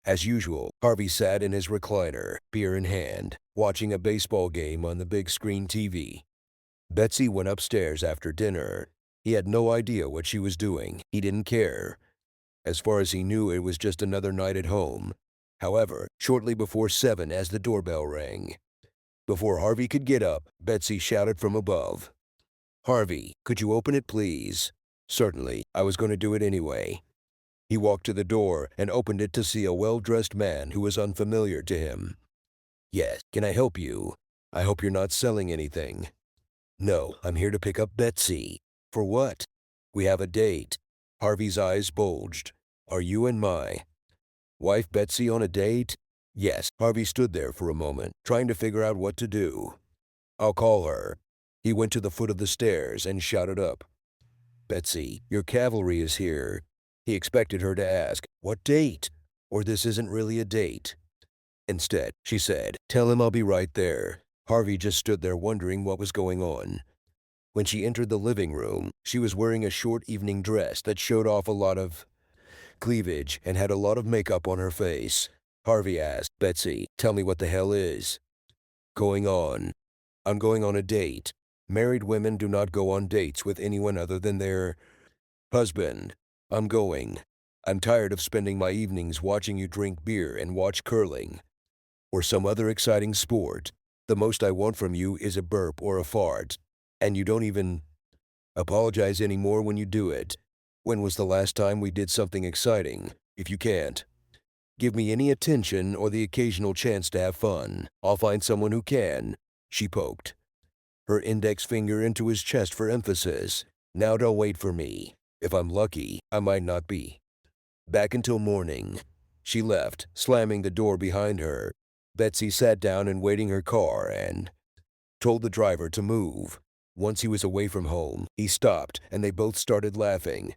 As usual, Harvey sat in his recliner, beer in hand, watching a baseball game on the big screen TV. Betsy went upstairs after dinner. He had no idea what she was doing. He didn't care. As far as he knew, it was just another night at home. However, shortly before 7 as the doorbell rang. Before Harvey could get up, Betsy shouted from above, "Harvey, could you open it, please?" "Certainly. I was going to do it anyway." He walked to the door and opened it to see a well-dressed man who was unfamiliar to him. "Yes, can I help you? I hope you're not selling anything." "No, I'm here to pick up Betsy." "For what?" "We have a date." Harvey's eyes bulged. "Are you and my wife Betsy on a date?" "Yes." Harvey stood there for a moment, trying to figure out what to do. "I'll call her." He went to the foot of the stairs and shouted up, "Betsy, your cavalry is here." He expected her to ask, "What date?" or "This isn't really a date." Instead, she said, "Tell him I'll be right there." Harvey just stood there wondering what was going on. When she entered the living room, she was wearing a short evening dress that showed off a lot of cleavage and had a lot of makeup on her face. Harvey asked, "Betsy, tell me what the hell is going on." "I'm going on a date. Married women do not go on dates with anyone other than their husband. I'm going. I'm tired of spending my evenings watching you drink beer and watch curling or some other exciting sport. The most I want from you is a burp or a fart, and you don't even apologize anymore when you do it. When was the last time we did something exciting? If you can't give me any attention or the occasional chance to have fun, I'll find someone who can." She poked her index finger into his chest for emphasis. "Now don't wait for me. If I'm lucky, I might not be back until morning." She left, slamming the door behind her. Betsy sat down in waiting her car and told the driver to move. Once he was away from home, he stopped and they both started laughing.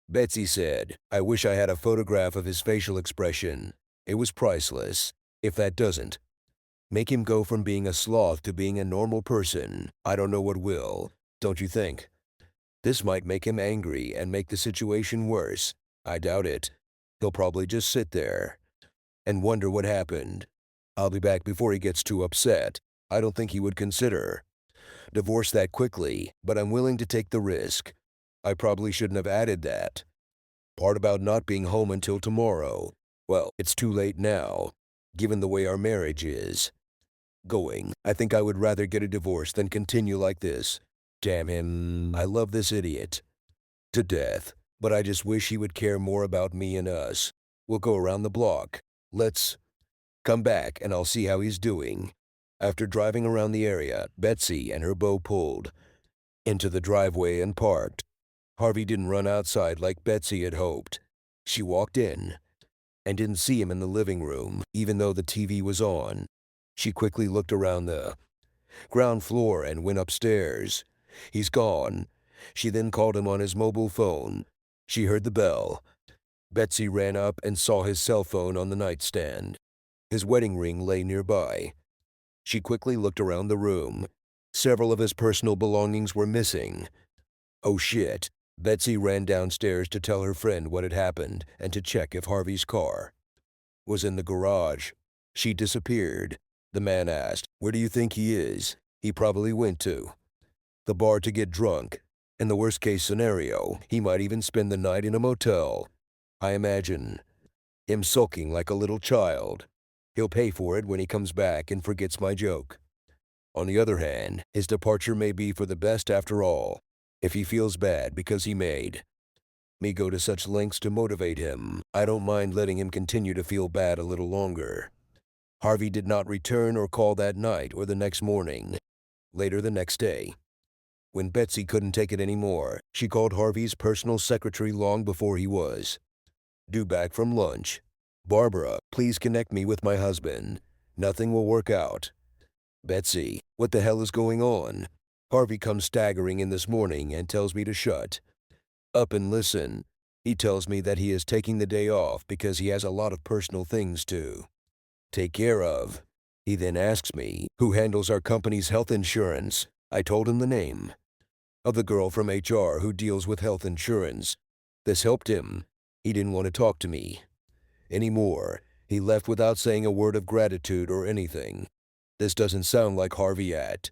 Betsy said, "I wish I had a photograph of his facial expression. It was priceless. If that doesn't make him go from being a sloth to being a normal person, I don't know what will. Don't you think? This might make him angry and make the situation worse." "I doubt it. He'll probably just sit there and wonder what happened. I'll be back before he gets too upset. I don't think he would consider divorce that quickly, but I'm willing to take the risk." I probably shouldn't have added that part about not being home until tomorrow. Well, it's too late now, given the way our marriage is going. I think I would rather get a divorce than continue like this. Damn him, I love this idiot to death, but I just wish he would care more about me and us. We'll go around the block. Let's come back and I'll see how he's doing." After driving around the area, Betsy and her beau pulled into the driveway and parked. Harvey didn't run outside like Betsy had hoped. She walked in and didn't see him in the living room, even though the TV was on. She quickly looked around the ground floor and went upstairs. "He's gone." She then called him on his mobile phone. She heard the bell. Betsy ran up and saw his cell phone on the nightstand. His wedding ring lay nearby. She quickly looked around the room. Several of his personal belongings were missing. Oh shit. Betsy ran downstairs to tell her friend what had happened and to check if Harvey's car was in the garage. She disappeared. The man asked, "Where do you think he is?" "He probably went to the bar to get drunk. In the worst-case scenario, he might even spend the night in a motel. I imagine him sulking like a little child. He'll pay for it when he comes back and forgets my joke. On the other hand, his departure may be for the best after all. If he feels bad because he made me go to such lengths to motivate him, I don't mind letting him continue to feel bad a little longer." Harvey did not return or call that night or the next morning. Later the next day, when Betsy couldn't take it anymore, she called Harvey's personal secretary long before he was due back from lunch. "Barbara, please connect me with my husband. Nothing will work out." "Betsy, what the hell is going on?" "Harvey comes staggering in this morning and tells me to shut up and listen. He tells me that he is taking the day off because he has a lot of personal things to take care of. He then asks me who handles our company's health insurance. I told him the name of the girl from HR who deals with health insurance. This helped him. He didn't want to talk to me anymore. He left without saying a word of gratitude or anything. This doesn't sound like Harvey at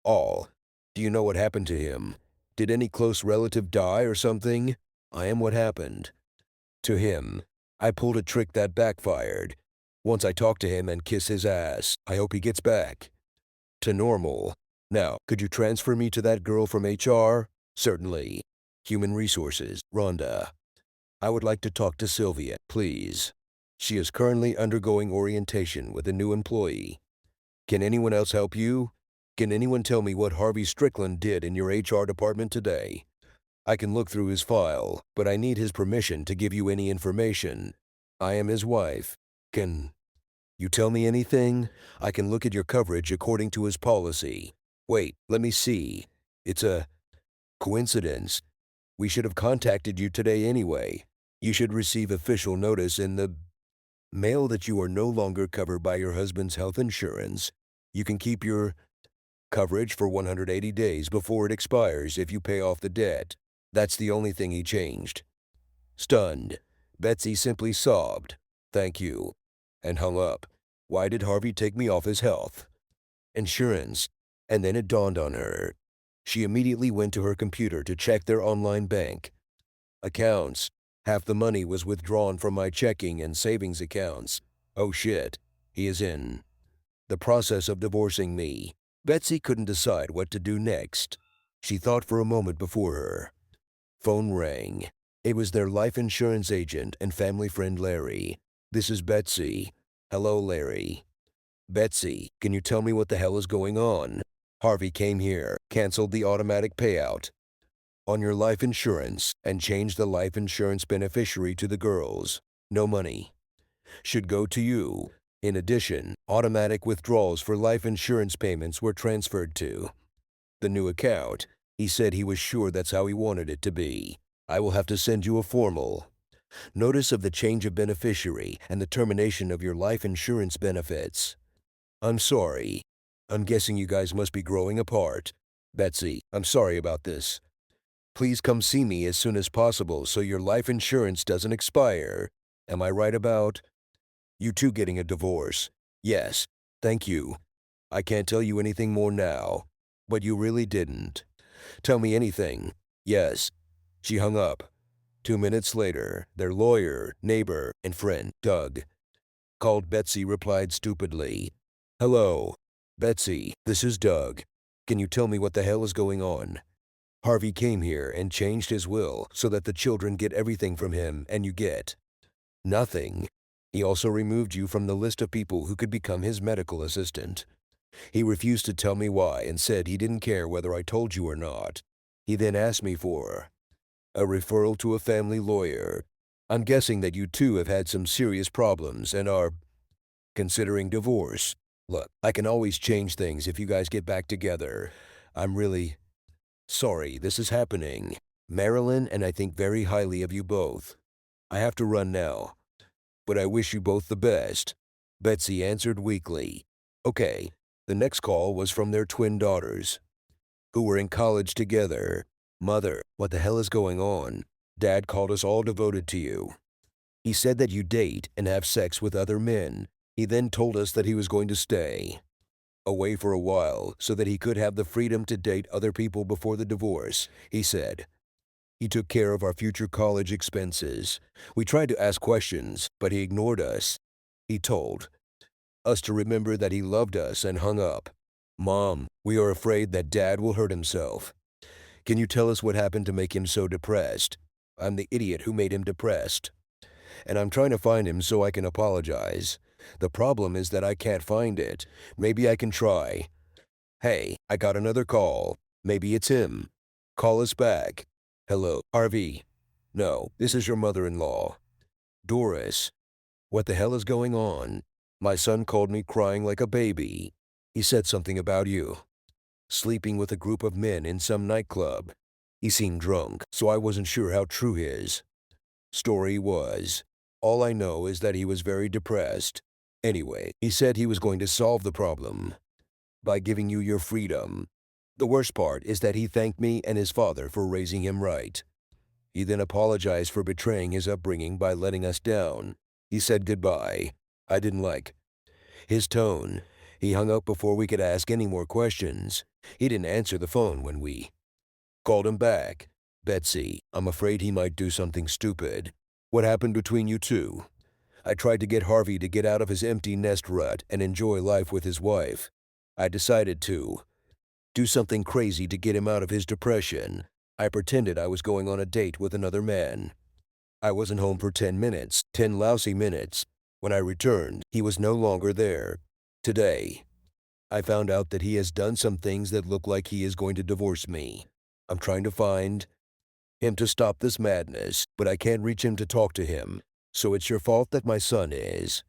all. Do you know what happened to him? Did any close relative die or something? I am what happened to him. I pulled a trick that backfired. Once I talk to him and kiss his ass, I hope he gets back to normal. Now, could you transfer me to that girl from HR? Certainly. Human Resources, Rhonda. I would like to talk to Sylvia, please. She is currently undergoing orientation with a new employee. Can anyone else help you? Can anyone tell me what Harvey Strickland did in your HR department today? I can look through his file, but I need his permission to give you any information. I am his wife. Can you tell me anything? I can look at your coverage according to his policy. Wait, let me see. It's a coincidence. We should have contacted you today anyway. You should receive official notice in the mail that you are no longer covered by your husband's health insurance. You can keep your coverage for 180 days before it expires if you pay off the debt. That's the only thing he changed. Stunned, Betsy simply sobbed, "Thank you," and hung up. Why did Harvey take me off his health insurance? And then it dawned on her. She immediately went to her computer to check their online bank accounts. Half the money was withdrawn from my checking and savings accounts. Oh shit, he is in the process of divorcing me. Betsy couldn't decide what to do next. She thought for a moment before her phone rang. It was their life insurance agent and family friend Larry. This is Betsy. Hello, Larry. Betsy, can you tell me what the hell is going on? Harvey came here, canceled the automatic payout on your life insurance, and changed the life insurance beneficiary to the girls. No money should go to you. In addition, automatic withdrawals for life insurance payments were transferred to the new account. He said he was sure that's how he wanted it to be. I will have to send you a formal notice of the change of beneficiary and the termination of your life insurance benefits. I'm sorry. I'm guessing you guys must be growing apart. Betsy, I'm sorry about this. Please come see me as soon as possible so your life insurance doesn't expire. Am I right about you two getting a divorce? Yes. Thank you. I can't tell you anything more now. But you really didn't tell me anything. Yes. She hung up. 2 minutes later, their lawyer, neighbor, and friend, Doug, called. Betsy replied stupidly. Hello. Betsy, this is Doug. Can you tell me what the hell is going on? Harvey came here and changed his will so that the children get everything from him and you get nothing. He also removed you from the list of people who could become his medical assistant. He refused to tell me why and said he didn't care whether I told you or not. He then asked me for a referral to a family lawyer. I'm guessing that you two have had some serious problems and are considering divorce. Look, I can always change things if you guys get back together. I'm really sorry this is happening. Marilyn and I think very highly of you both. I have to run now, but I wish you both the best. Betsy answered weakly. Okay. The next call was from their twin daughters, who were in college together. Mother, what the hell is going on? Dad called us all devoted to you. He said that you date and have sex with other men. He then told us that he was going to stay away for a while so that he could have the freedom to date other people before the divorce. He said he took care of our future college expenses. We tried to ask questions, but he ignored us. He told us to remember that he loved us and hung up. Mom, we are afraid that Dad will hurt himself. Can you tell us what happened to make him so depressed? I'm the idiot who made him depressed. And I'm trying to find him so I can apologize. The problem is that I can't find it. Maybe I can try. Hey, I got another call. Maybe it's him. Call us back. Hello, Harvey. No, this is your mother-in-law. Doris. What the hell is going on? My son called me crying like a baby. He said something about you sleeping with a group of men in some nightclub. He seemed drunk, so I wasn't sure how true his story was. All I know is that he was very depressed. Anyway, he said he was going to solve the problem by giving you your freedom. The worst part is that he thanked me and his father for raising him right. He then apologized for betraying his upbringing by letting us down. He said goodbye. I didn't like his tone. He hung up before we could ask any more questions. He didn't answer the phone when we called him back. Betsy, I'm afraid he might do something stupid. What happened between you two? I tried to get Harvey to get out of his empty nest rut and enjoy life with his wife. I decided to do something crazy to get him out of his depression. I pretended I was going on a date with another man. I wasn't home for 10 minutes, 10 lousy minutes. When I returned, he was no longer there. Today, I found out that he has done some things that look like he is going to divorce me. I'm trying to find him to stop this madness, but I can't reach him to talk to him. So it's your fault that my son is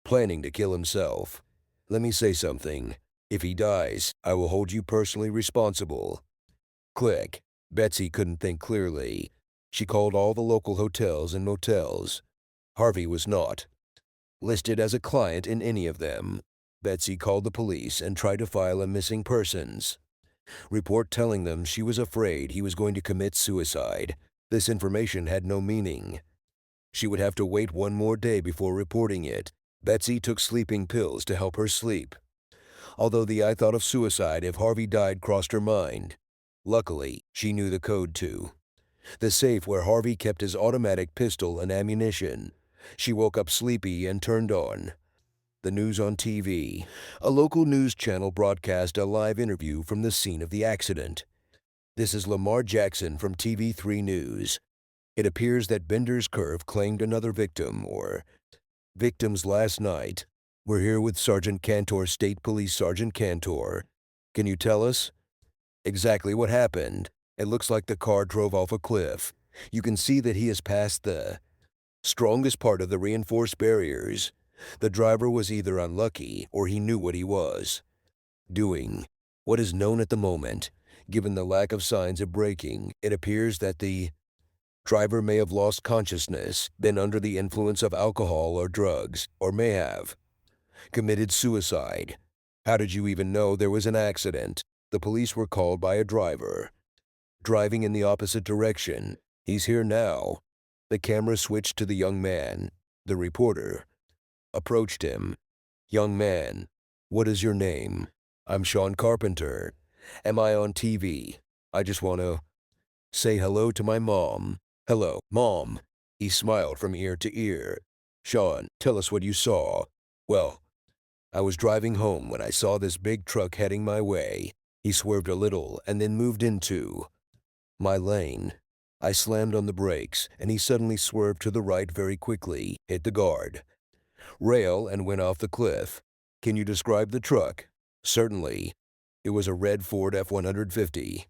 planning to kill himself. Let me say something. If he dies, I will hold you personally responsible. Click. Betsy couldn't think clearly. She called all the local hotels and motels. Harvey was not listed as a client in any of them. Betsy called the police and tried to file a missing persons report telling them she was afraid he was going to commit suicide. This information had no meaning. She would have to wait one more day before reporting it. Betsy took sleeping pills to help her sleep, although the I thought of suicide if Harvey died crossed her mind. Luckily, she knew the code to the safe where Harvey kept his automatic pistol and ammunition. She woke up sleepy and turned on the news on TV. A local news channel broadcast a live interview from the scene of the accident. This is Lamar Jackson from TV3 News. It appears that Bender's Curve claimed another victim or victims last night. We're here with Sergeant Cantor, State Police Sergeant Cantor. Can you tell us exactly what happened? It looks like the car drove off a cliff. You can see that he has passed the strongest part of the reinforced barriers. The driver was either unlucky or he knew what he was doing. What is known at the moment, given the lack of signs of braking, it appears that the driver may have lost consciousness, been under the influence of alcohol or drugs, or may have committed suicide. How did you even know there was an accident? The police were called by a driver driving in the opposite direction. He's here now. The camera switched to the young man. The reporter approached him. Young man, what is your name? I'm Sean Carpenter. Am I on TV? I just want to say hello to my mom. Hello, Mom. He smiled from ear to ear. Sean, tell us what you saw. Well, I was driving home when I saw this big truck heading my way. He swerved a little and then moved into my lane. I slammed on the brakes, and he suddenly swerved to the right very quickly, hit the guard rail, and went off the cliff. Can you describe the truck? Certainly. It was a red Ford F-150.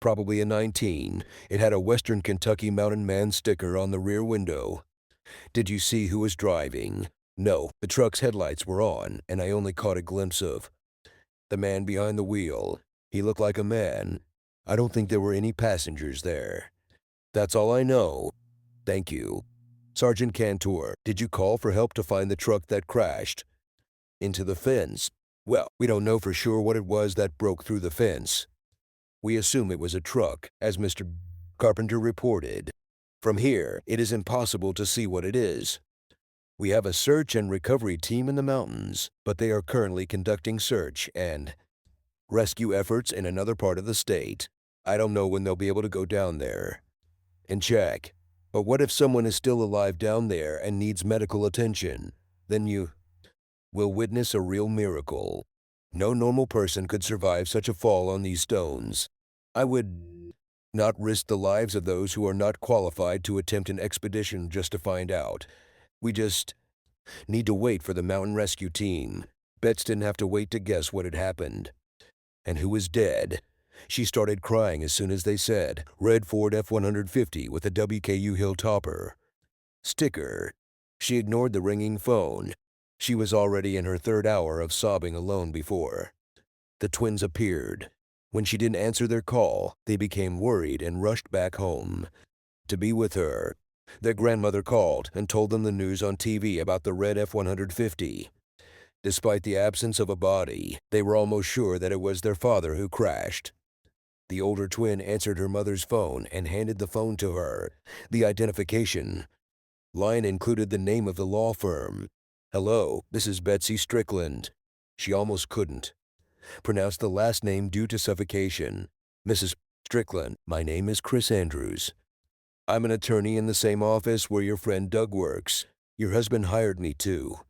Probably a 19. It had a Western Kentucky Mountain Man sticker on the rear window. Did you see who was driving? No, the truck's headlights were on, and I only caught a glimpse of the man behind the wheel. He looked like a man. I don't think there were any passengers there. That's all I know. Thank you. Sergeant Cantor, did you call for help to find the truck that crashed into the fence? Well, we don't know for sure what it was that broke through the fence. We assume it was a truck, as Mr. Carpenter reported. From here, it is impossible to see what it is. We have a search and recovery team in the mountains, but they are currently conducting search and rescue efforts in another part of the state. I don't know when they'll be able to go down there and check. But what if someone is still alive down there and needs medical attention? Then you will witness a real miracle. No normal person could survive such a fall on these stones. I would not risk the lives of those who are not qualified to attempt an expedition just to find out. We just need to wait for the mountain rescue team. Bets didn't have to wait to guess what had happened and who was dead. She started crying as soon as they said, red Ford F-150 with a WKU Hilltopper sticker. She ignored the ringing phone. She was already in her third hour of sobbing alone before the twins appeared. When she didn't answer their call, they became worried and rushed back home to be with her. Their grandmother called and told them the news on TV about the red F-150. Despite the absence of a body, they were almost sure that it was their father who crashed. The older twin answered her mother's phone and handed the phone to her. The identification line included the name of the law firm. Hello, this is Betsy Strickland. She almost couldn't pronounce the last name due to suffocation. Mrs. Strickland, my name is Chris Andrews. I'm an attorney in the same office where your friend Doug works. Your husband hired me to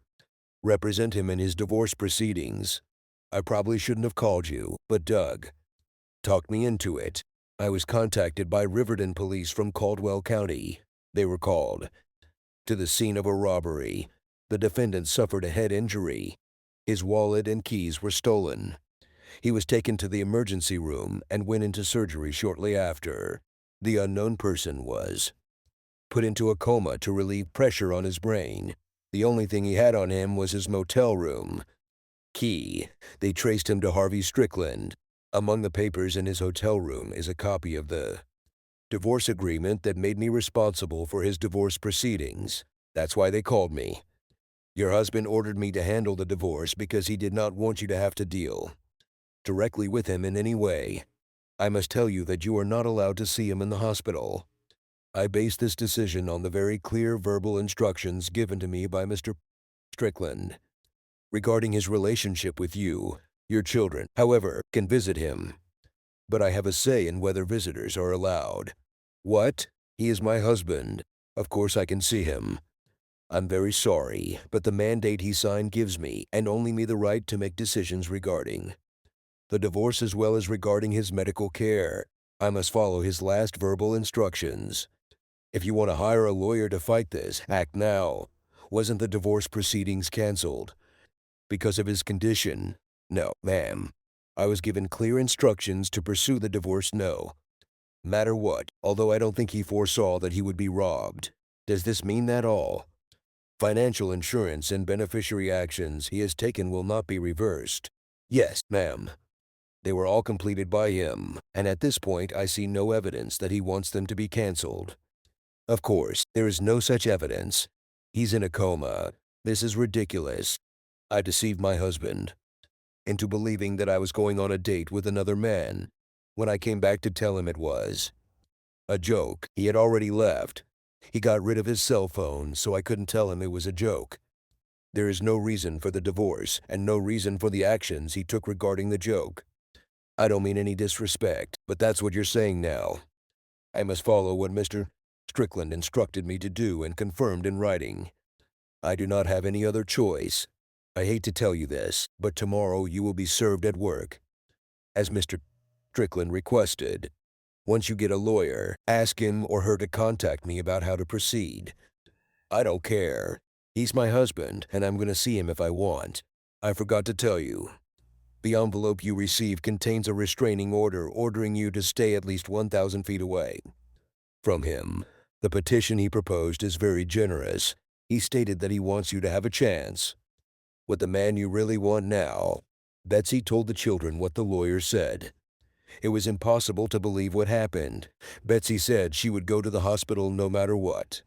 represent him in his divorce proceedings. I probably shouldn't have called you, but Doug talked me into it. I was contacted by Riverton police from Caldwell County. They were called to the scene of a robbery. The defendant suffered a head injury. His wallet and keys were stolen. He was taken to the emergency room and went into surgery shortly after. The unknown person was put into a coma to relieve pressure on his brain. The only thing he had on him was his motel room key. They traced him to Harvey Strickland. Among the papers in his hotel room is a copy of the divorce agreement that made me responsible for his divorce proceedings. That's why they called me. Your husband ordered me to handle the divorce because he did not want you to have to deal directly with him in any way. I must tell you that you are not allowed to see him in the hospital. I base this decision on the very clear verbal instructions given to me by Mr. Strickland regarding his relationship with you. Your children, however, can visit him, but I have a say in whether visitors are allowed. What? He is my husband. Of course I can see him. I'm very sorry, but the mandate he signed gives me, and only me, the right to make decisions regarding the divorce as well as regarding his medical care. I must follow his last verbal instructions. If you want to hire a lawyer to fight this, act now. Wasn't the divorce proceedings canceled because of his condition? No, ma'am. I was given clear instructions to pursue the divorce no matter what, although I don't think he foresaw that he would be robbed. Does this mean that all financial insurance and beneficiary actions he has taken will not be reversed? Yes, ma'am. They were all completed by him, and at this point I see no evidence that he wants them to be canceled. Of course, there is no such evidence. He's in a coma. This is ridiculous. I deceived my husband into believing that I was going on a date with another man. When I came back to tell him it was a joke, he had already left. He got rid of his cell phone, so I couldn't tell him it was a joke. There is no reason for the divorce and no reason for the actions he took regarding the joke. I don't mean any disrespect, but that's what you're saying now. I must follow what Mr. Strickland instructed me to do and confirmed in writing. I do not have any other choice. I hate to tell you this, but tomorrow you will be served at work, as Mr. Strickland requested. Once you get a lawyer, ask him or her to contact me about how to proceed. I don't care. He's my husband, and I'm going to see him if I want. I forgot to tell you. The envelope you receive contains a restraining order ordering you to stay at least 1,000 feet away from him. The petition he proposed is very generous. He stated that he wants you to have a chance with the man you really want now. Betsy told the children what the lawyer said. It was impossible to believe what happened. Betsy said she would go to the hospital no matter what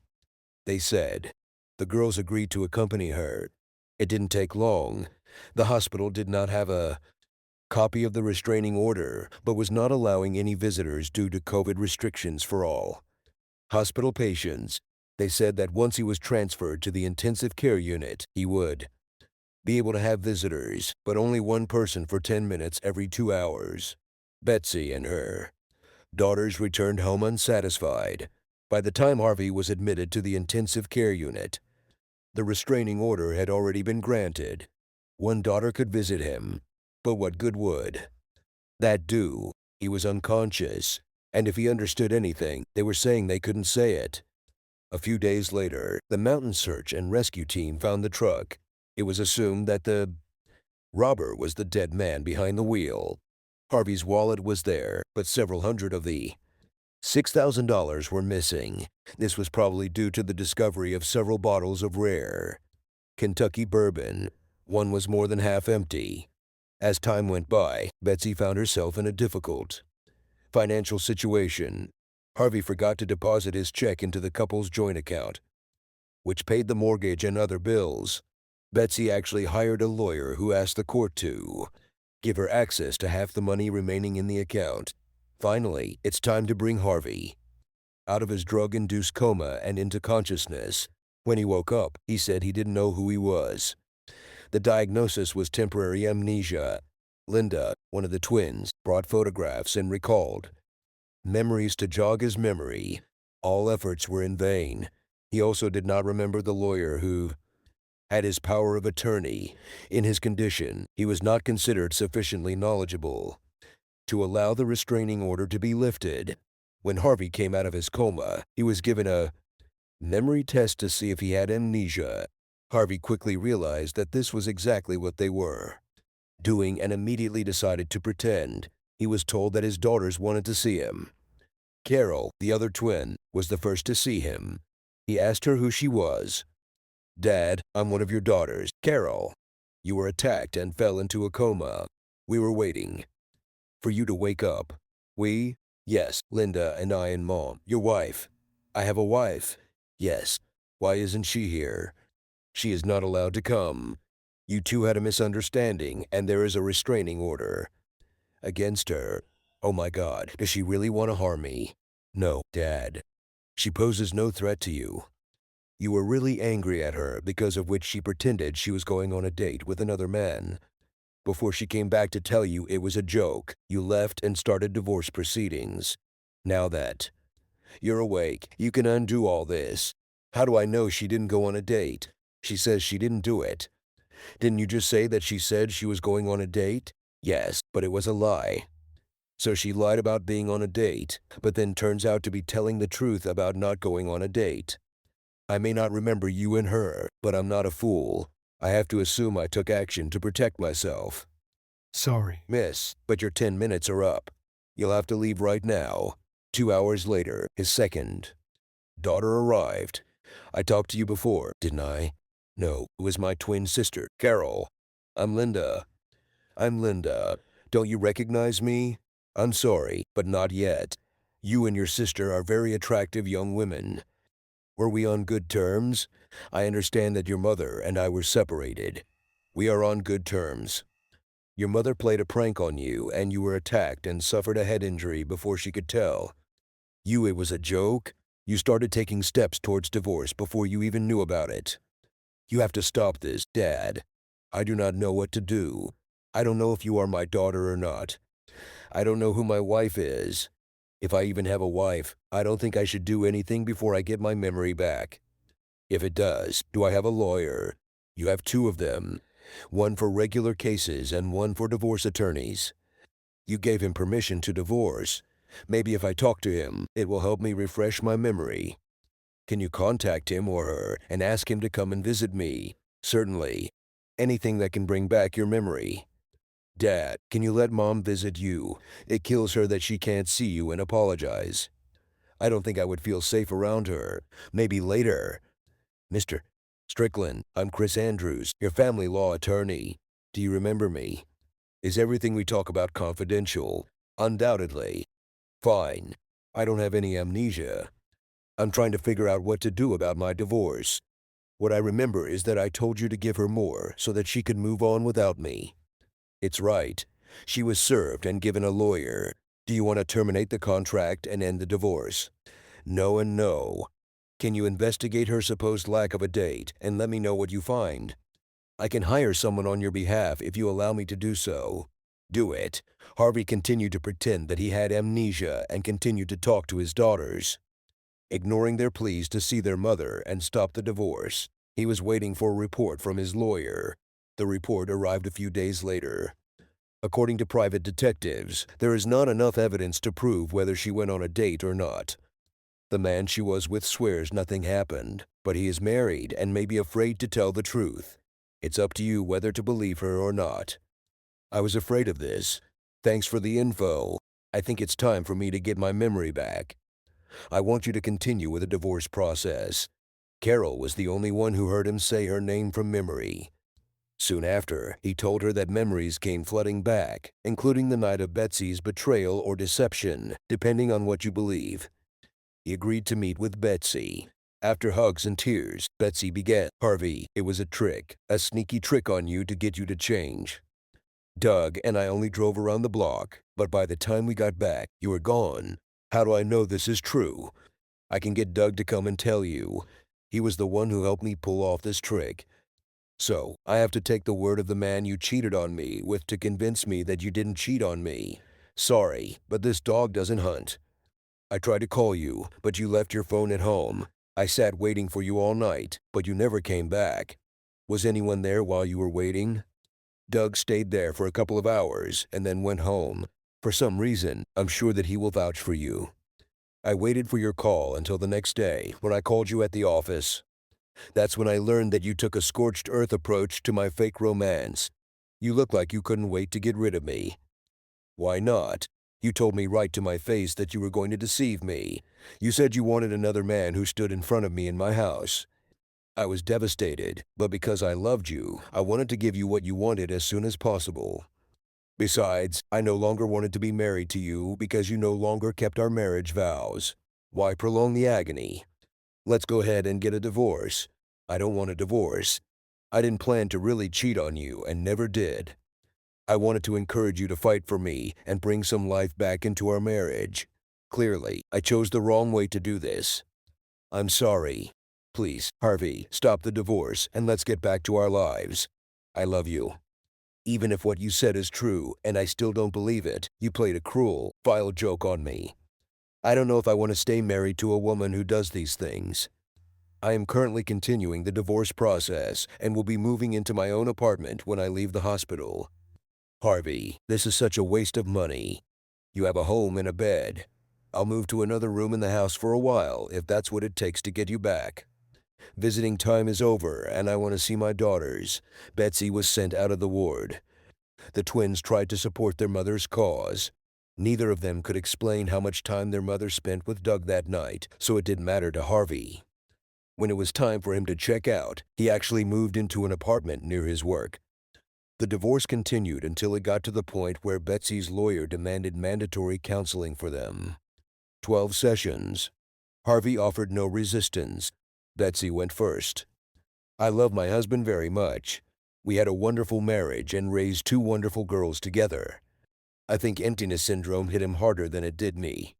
they said. The girls agreed to accompany her. It didn't take long. The hospital did not have a copy of the restraining order, but was not allowing any visitors due to COVID restrictions for all hospital patients. They said that once he was transferred to the intensive care unit, he would be able to have visitors, but only one person for 10 minutes every 2 hours. Betsy and her daughters returned home unsatisfied. By the time Harvey was admitted to the intensive care unit, the restraining order had already been granted. One daughter could visit him, but what good would that do? He was unconscious, and if he understood anything, they were saying they couldn't say it. A few days later, the mountain search and rescue team found the truck. It was assumed that the robber was the dead man behind the wheel. Harvey's wallet was there, but several hundred of the $6,000 were missing. This was probably due to the discovery of several bottles of rare Kentucky bourbon. One was more than half empty. As time went by, Betsy found herself in a difficult financial situation. Harvey forgot to deposit his check into the couple's joint account, which paid the mortgage and other bills. Betsy actually hired a lawyer who asked the court to give her access to half the money remaining in the account. Finally, it's time to bring Harvey out of his drug-induced coma and into consciousness. When he woke up, he said he didn't know who he was. The diagnosis was temporary amnesia. Linda, one of the twins, brought photographs and recalled memories to jog his memory. All efforts were in vain. He also did not remember the lawyer who had his power of attorney. In his condition, he was not considered sufficiently knowledgeable to allow the restraining order to be lifted. When Harvey came out of his coma, he was given a memory test to see if he had amnesia. Harvey quickly realized that this was exactly what they were doing and immediately decided to pretend. He was told that his daughters wanted to see him. Carol, the other twin, was the first to see him. He asked her who she was. "Dad, I'm one of your daughters, Carol. You were attacked and fell into a coma. We were waiting for you to wake up." "We?" "Yes, Linda and I and Mom, your wife." "I have a wife." "Yes. Why isn't she here?" "She is not allowed to come. You two had a misunderstanding, and there is a restraining order against her." "Oh my God, does she really want to harm me?" "No, Dad. She poses no threat to you. You were really angry at her, because of which she pretended she was going on a date with another man. Before she came back to tell you it was a joke, you left and started divorce proceedings. Now that you're awake, you can undo all this. How do I know she didn't go on a date? She says she didn't do it. Didn't you just say that she said she was going on a date?" "Yes, but it was a lie." "So she lied about being on a date, but then turns out to be telling the truth about not going on a date. I may not remember you and her, but I'm not a fool. I have to assume I took action to protect myself." Sorry. "Miss, but your 10 minutes are up. You'll have to leave right now." 2 hours later, his second daughter arrived. "I talked to you before, didn't I?" "No, it was my twin sister, Carol." "I'm Linda." "I'm Linda. Don't you recognize me?" "I'm sorry, but not yet. You and your sister are very attractive young women. Were we on good terms? I understand that your mother and I were separated. We are on good terms. Your mother played a prank on you, and you were attacked and suffered a head injury before she could tell you it was a joke. You started taking steps towards divorce before you even knew about it. You have to stop this, Dad. I do not know what to do. I don't know if you are my daughter or not. I don't know who my wife is. If I even have a wife, I don't think I should do anything before I get my memory back. If it does, do I have a lawyer? You have two of them, one for regular cases and one for divorce attorneys. You gave him permission to divorce. Maybe if I talk to him, it will help me refresh my memory. Can you contact him or her and ask him to come and visit me?" "Certainly. Anything that can bring back your memory." "Dad, can you let Mom visit you? It kills her that she can't see you and apologize. I don't think I would feel safe around her. Maybe later." "Mr. Strickland, I'm Chris Andrews, your family law attorney. Do you remember me? Is everything we talk about confidential?" "Undoubtedly." "Fine. I don't have any amnesia. I'm trying to figure out what to do about my divorce. What I remember is that I told you to give her more so that she could move on without me." "It's right. She was served and given a lawyer. Do you want to terminate the contract and end the divorce?" "No and no. Can you investigate her supposed lack of a date and let me know what you find? I can hire someone on your behalf if you allow me to do so." "Do it." Harvey continued to pretend that he had amnesia and continued to talk to his daughters, ignoring their pleas to see their mother and stop the divorce. He was waiting for a report from his lawyer. The report arrived a few days later. According to private detectives, there is not enough evidence to prove whether she went on a date or not. The man she was with swears nothing happened, but he is married and may be afraid to tell the truth. It's up to you whether to believe her or not. I was afraid of this. Thanks for the info. I think it's time for me to get my memory back. I want you to continue with the divorce process. Carol was the only one who heard him say her name from memory. Soon after, he told her that memories came flooding back, including the night of Betsy's betrayal or deception, depending on what you believe. He agreed to meet with Betsy. After hugs and tears, Betsy began, "Harvey, it was a trick, a sneaky trick on you to get you to change. Doug and I only drove around the block, but by the time we got back, you were gone. How do I know this is true? I can get Doug to come and tell you. He was the one who helped me pull off this trick. So, I have to take the word of the man you cheated on me with to convince me that you didn't cheat on me. Sorry, but this dog doesn't hunt. I tried to call you, but you left your phone at home. I sat waiting for you all night, but you never came back. Was anyone there while you were waiting? Doug stayed there for a couple of hours and then went home. For some reason, I'm sure that he will vouch for you. I waited for your call until the next day when I called you at the office. That's when I learned that you took a scorched earth approach to my fake romance. You looked like you couldn't wait to get rid of me. Why not? You told me right to my face that you were going to deceive me. You said you wanted another man who stood in front of me in my house. I was devastated, but because I loved you, I wanted to give you what you wanted as soon as possible. Besides, I no longer wanted to be married to you because you no longer kept our marriage vows. Why prolong the agony? Let's go ahead and get a divorce. I don't want a divorce. I didn't plan to really cheat on you and never did. I wanted to encourage you to fight for me and bring some life back into our marriage. Clearly, I chose the wrong way to do this. I'm sorry. Please, Harvey, stop the divorce and let's get back to our lives. I love you. Even if what you said is true and I still don't believe it, you played a cruel, vile joke on me. I don't know if I want to stay married to a woman who does these things. I am currently continuing the divorce process and will be moving into my own apartment when I leave the hospital. Harvey, this is such a waste of money. You have a home and a bed. I'll move to another room in the house for a while if that's what it takes to get you back. Visiting time is over and I want to see my daughters. Betsy was sent out of the ward. The twins tried to support their mother's cause. Neither of them could explain how much time their mother spent with Doug that night, so it didn't matter to Harvey. When it was time for him to check out, he actually moved into an apartment near his work. The divorce continued until it got to the point where Betsy's lawyer demanded mandatory counseling for them. 12 sessions. Harvey offered no resistance. Betsy went first. I love my husband very much. We had a wonderful marriage and raised two wonderful girls together. I think emptiness syndrome hit him harder than it did me.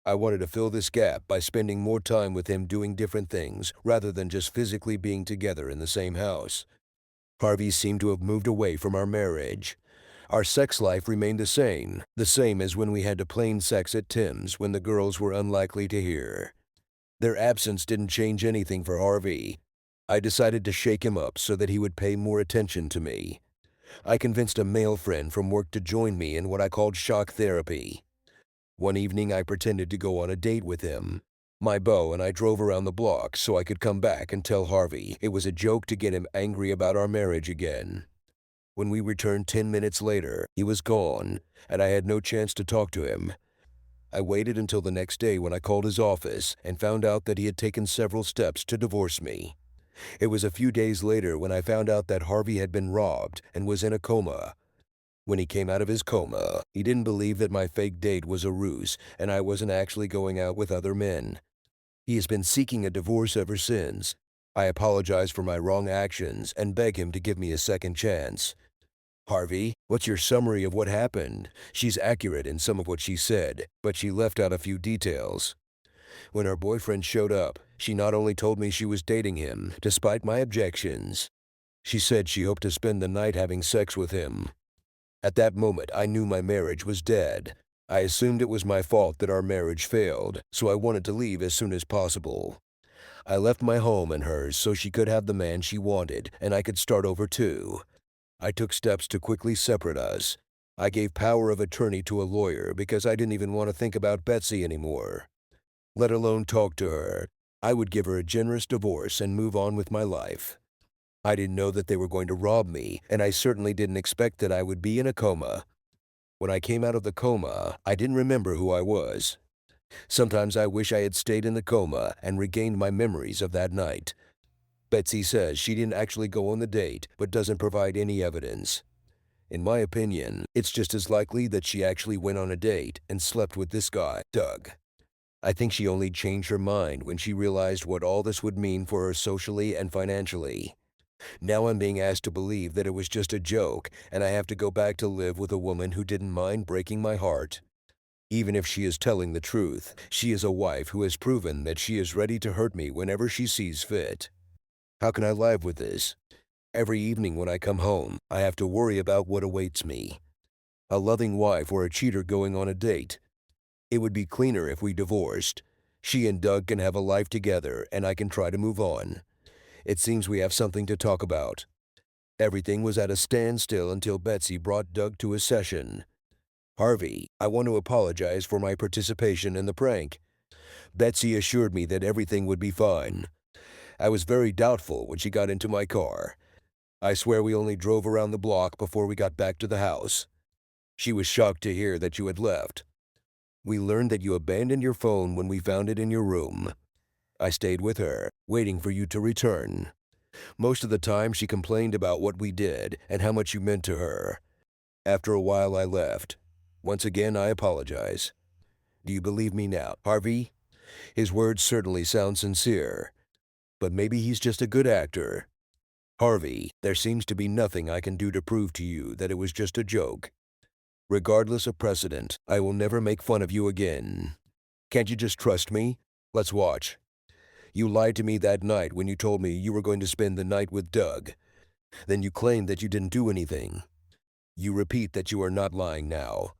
I wanted to fill this gap by spending more time with him doing different things rather than just physically being together in the same house. Harvey seemed to have moved away from our marriage. Our sex life remained the same as when we had to plain sex at Tim's when the girls were unlikely to hear. Their absence didn't change anything for Harvey. I decided to shake him up so that he would pay more attention to me. I convinced a male friend from work to join me in what I called shock therapy. One evening I pretended to go on a date with him. My beau and I drove around the block so I could come back and tell Harvey it was a joke to get him angry about our marriage again. When we returned 10 minutes later, he was gone, and I had no chance to talk to him. I waited until the next day when I called his office and found out that he had taken several steps to divorce me. It was a few days later when I found out that Harvey had been robbed and was in a coma. When he came out of his coma, he didn't believe that my fake date was a ruse and I wasn't actually going out with other men. He has been seeking a divorce ever since. I apologize for my wrong actions and beg him to give me a second chance. Harvey, what's your summary of what happened? She's accurate in some of what she said, but she left out a few details. When her boyfriend showed up, she not only told me she was dating him, despite my objections. She said she hoped to spend the night having sex with him. At that moment, I knew my marriage was dead. I assumed it was my fault that our marriage failed, so I wanted to leave as soon as possible. I left my home and hers so she could have the man she wanted, and I could start over too. I took steps to quickly separate us. I gave power of attorney to a lawyer because I didn't even want to think about Betsy anymore, let alone talk to her. I would give her a generous divorce and move on with my life. I didn't know that they were going to rob me, and I certainly didn't expect that I would be in a coma. When I came out of the coma, I didn't remember who I was. Sometimes I wish I had stayed in the coma and regained my memories of that night. Betsy says she didn't actually go on the date, but doesn't provide any evidence. In my opinion, it's just as likely that she actually went on a date and slept with this guy, Doug. I think she only changed her mind when she realized what all this would mean for her socially and financially. Now I'm being asked to believe that it was just a joke, and I have to go back to live with a woman who didn't mind breaking my heart. Even if she is telling the truth, she is a wife who has proven that she is ready to hurt me whenever she sees fit. How can I live with this? Every evening when I come home, I have to worry about what awaits me. A loving wife or a cheater going on a date. It would be cleaner if we divorced. She and Doug can have a life together and I can try to move on. It seems we have something to talk about. Everything was at a standstill until Betsy brought Doug to his session. Harvey, I want to apologize for my participation in the prank. Betsy assured me that everything would be fine. I was very doubtful when she got into my car. I swear we only drove around the block before we got back to the house. She was shocked to hear that you had left. We learned that you abandoned your phone when we found it in your room. I stayed with her, waiting for you to return. Most of the time she complained about what we did and how much you meant to her. After a while I left. Once again I apologize. Do you believe me now, Harvey? His words certainly sound sincere, but maybe he's just a good actor. Harvey, there seems to be nothing I can do to prove to you that it was just a joke. Regardless of precedent, I will never make fun of you again. Can't you just trust me? Let's watch. You lied to me that night when you told me you were going to spend the night with Doug. Then you claimed that you didn't do anything. You repeat that you are not lying now.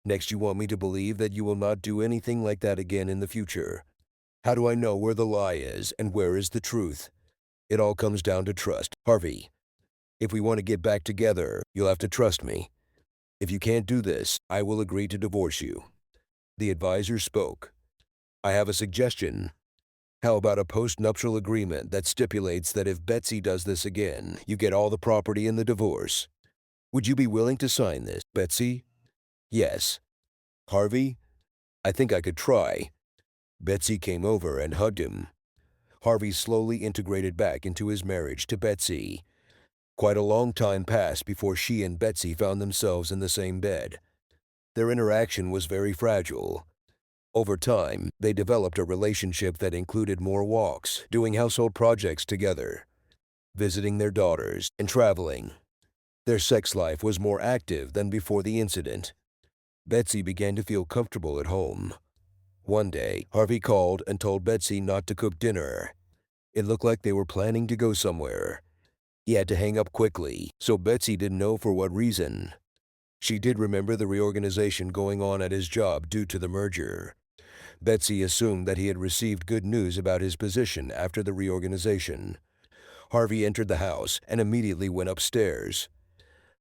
Next, you want me to believe that you will not do anything like that again in the future. How do I know where the lie is and where is the truth? It all comes down to trust. Harvey, if we want to get back together, you'll have to trust me. If you can't do this, I will agree to divorce you. The advisor spoke. I have a suggestion. How about a post-nuptial agreement that stipulates that if Betsy does this again, you get all the property in the divorce? Would you be willing to sign this, Betsy? Yes. Harvey? I think I could try. Betsy came over and hugged him. Harvey slowly integrated back into his marriage to Betsy. Quite a long time passed before she and Betsy found themselves in the same bed. Their interaction was very fragile. Over time, they developed a relationship that included more walks, doing household projects together, visiting their daughters, and traveling. Their sex life was more active than before the incident. Betsy began to feel comfortable at home. One day, Harvey called and told Betsy not to cook dinner. It looked like they were planning to go somewhere. He had to hang up quickly, so Betsy didn't know for what reason. She did remember the reorganization going on at his job due to the merger. Betsy assumed that he had received good news about his position after the reorganization. Harvey entered the house and immediately went upstairs.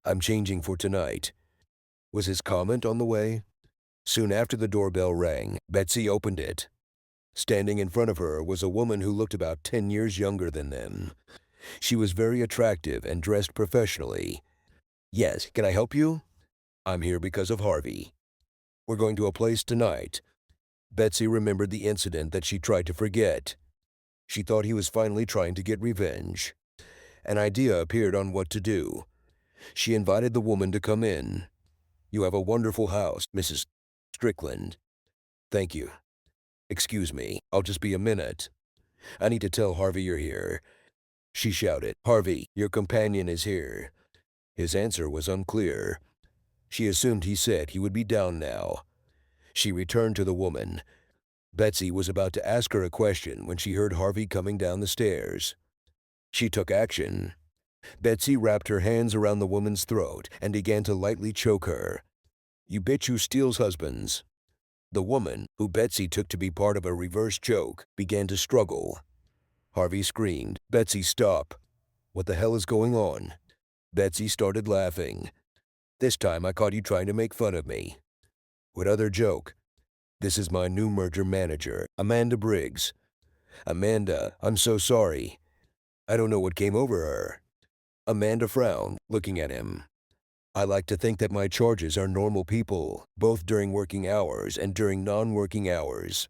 I'm changing for tonight, was his comment on the way. Soon after the doorbell rang, Betsy opened it. Standing in front of her was a woman who looked about 10 years younger than them. She was very attractive and dressed professionally. Yes, can I help you? I'm here because of Harvey. We're going to a place tonight. Betsy remembered the incident that she tried to forget. She thought he was finally trying to get revenge. An idea appeared on what to do. She invited the woman to come in. You have a wonderful house, Mrs. Strickland. Thank you. Excuse me, I'll just be a minute. I need to tell Harvey you're here. She shouted, Harvey, your companion is here. His answer was unclear. She assumed he said he would be down now. She returned to the woman. Betsy was about to ask her a question when she heard Harvey coming down the stairs. She took action. Betsy wrapped her hands around the woman's throat and began to lightly choke her. You bitch who steals husbands. The woman, who Betsy took to be part of a reverse joke, began to struggle. Harvey screamed, Betsy, stop. What the hell is going on? Betsy started laughing. This time I caught you trying to make fun of me. What other joke? This is my new merger manager, Amanda Briggs. Amanda, I'm so sorry. I don't know what came over her. Amanda frowned, looking at him. I like to think that my charges are normal people, both during working hours and during non-working hours.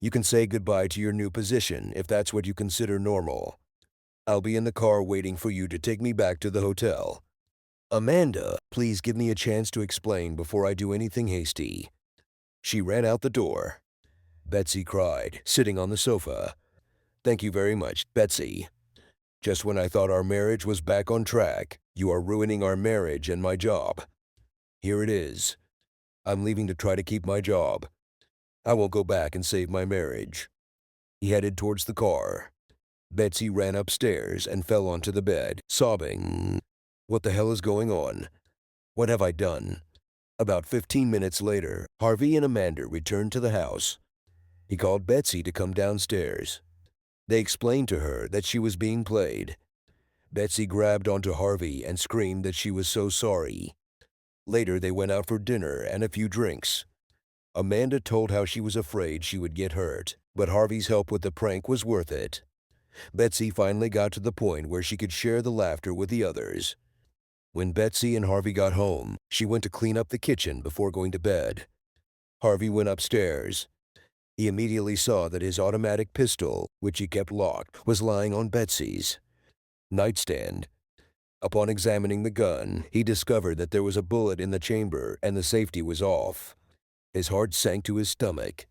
You can say goodbye to your new position if that's what you consider normal. I'll be in the car waiting for you to take me back to the hotel. Amanda, please give me a chance to explain before I do anything hasty. She ran out the door. Betsy cried, sitting on the sofa. Thank you very much, Betsy. Just when I thought our marriage was back on track, you are ruining our marriage and my job. Here it is. I'm leaving to try to keep my job. I won't go back and save my marriage." He headed towards the car. Betsy ran upstairs and fell onto the bed, sobbing. "What the hell is going on? What have I done?" About 15 minutes later, Harvey and Amanda returned to the house. He called Betsy to come downstairs. They explained to her that she was being played. Betsy grabbed onto Harvey and screamed that she was so sorry. Later, they went out for dinner and a few drinks. Amanda told how she was afraid she would get hurt, but Harvey's help with the prank was worth it. Betsy finally got to the point where she could share the laughter with the others. When Betsy and Harvey got home, she went to clean up the kitchen before going to bed. Harvey went upstairs. He immediately saw that his automatic pistol, which he kept locked, was lying on Betsy's nightstand. Upon examining the gun, he discovered that there was a bullet in the chamber and the safety was off. His heart sank to his stomach.